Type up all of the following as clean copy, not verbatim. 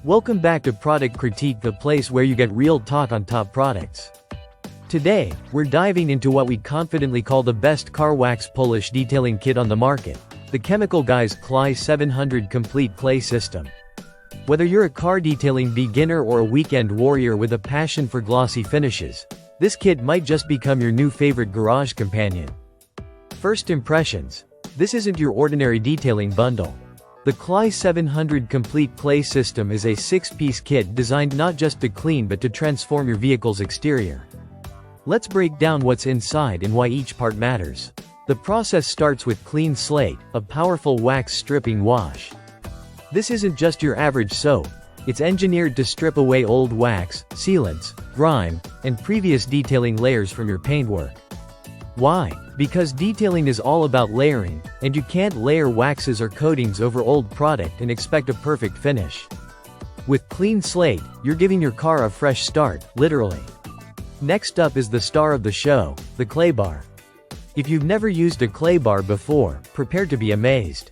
Welcome back to Product Critique, the place where you get real talk on top products. Today, we're diving into what we confidently call the best car wax polish detailing kit on the market, the Chemical Guy's CLY700 Complete Clay System. Whether you're a car detailing beginner or a weekend warrior with a passion for glossy finishes, this kit might just become your new favorite garage companion. First impressions. This isn't your ordinary detailing bundle. The CLY700 Complete Clay System is a 6-piece kit designed not just to clean but to transform your vehicle's exterior. Let's break down what's inside and why each part matters. The process starts with Clean Slate, a powerful wax stripping wash. This isn't just your average soap. It's engineered to strip away old wax, sealants, grime, and previous detailing layers from your paintwork. Why? Because detailing is all about layering, and you can't layer waxes or coatings over old product and expect a perfect finish. With Clean Slate, you're giving your car a fresh start, literally. Next up is the star of the show, the clay bar. If you've never used a clay bar before, prepare to be amazed.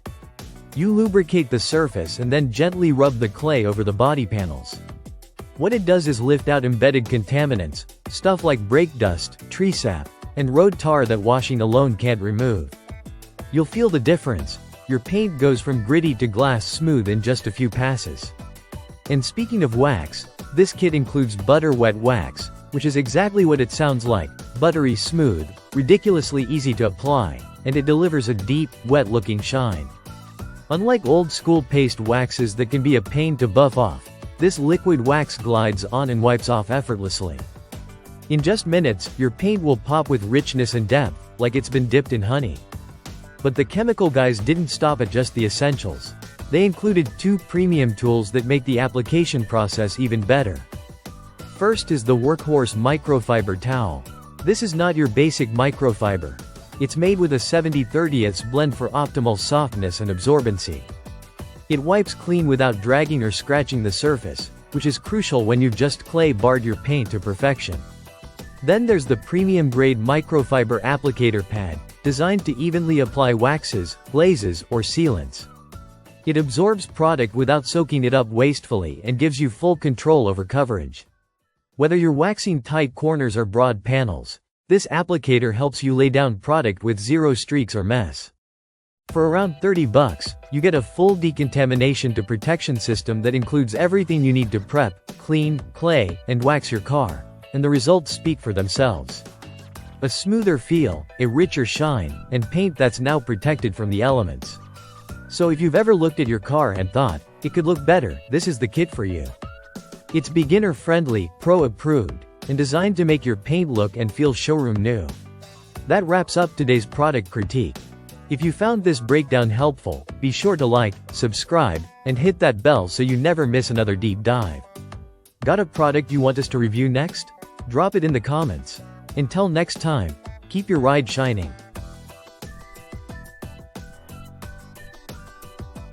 You lubricate the surface and then gently rub the clay over the body panels. What it does is lift out embedded contaminants, stuff like brake dust, tree sap, and road tar that washing alone can't remove. You'll feel the difference. Your paint goes from gritty to glass smooth in just a few passes. And speaking of wax, this kit includes butter wet wax, which is exactly what it sounds like, buttery smooth, ridiculously easy to apply, and it delivers a deep, wet-looking shine. Unlike old-school paste waxes that can be a pain to buff off, this liquid wax glides on and wipes off effortlessly. In just minutes, your paint will pop with richness and depth, like it's been dipped in honey. But the Chemical Guys didn't stop at just the essentials. They included 2 premium tools that make the application process even better. First is the Workhorse Microfiber Towel. This is not your basic microfiber. It's made with a 70/30ths blend for optimal softness and absorbency. It wipes clean without dragging or scratching the surface, which is crucial when you've just clay barred your paint to perfection. Then there's the premium-grade microfiber applicator pad, designed to evenly apply waxes, glazes, or sealants. It absorbs product without soaking it up wastefully and gives you full control over coverage. Whether you're waxing tight corners or broad panels, this applicator helps you lay down product with zero streaks or mess. For around $30, you get a full decontamination to protection system that includes everything you need to prep, clean, clay, and wax your car. And the results speak for themselves. A smoother feel, a richer shine, and paint that's now protected from the elements. So if you've ever looked at your car and thought, it could look better, this is the kit for you. It's beginner-friendly, pro-approved, and designed to make your paint look and feel showroom new. That wraps up today's product critique. If you found this breakdown helpful, be sure to like, subscribe, and hit that bell so you never miss another deep dive. Got a product you want us to review next? Drop it in the comments. Until next time, keep your ride shining.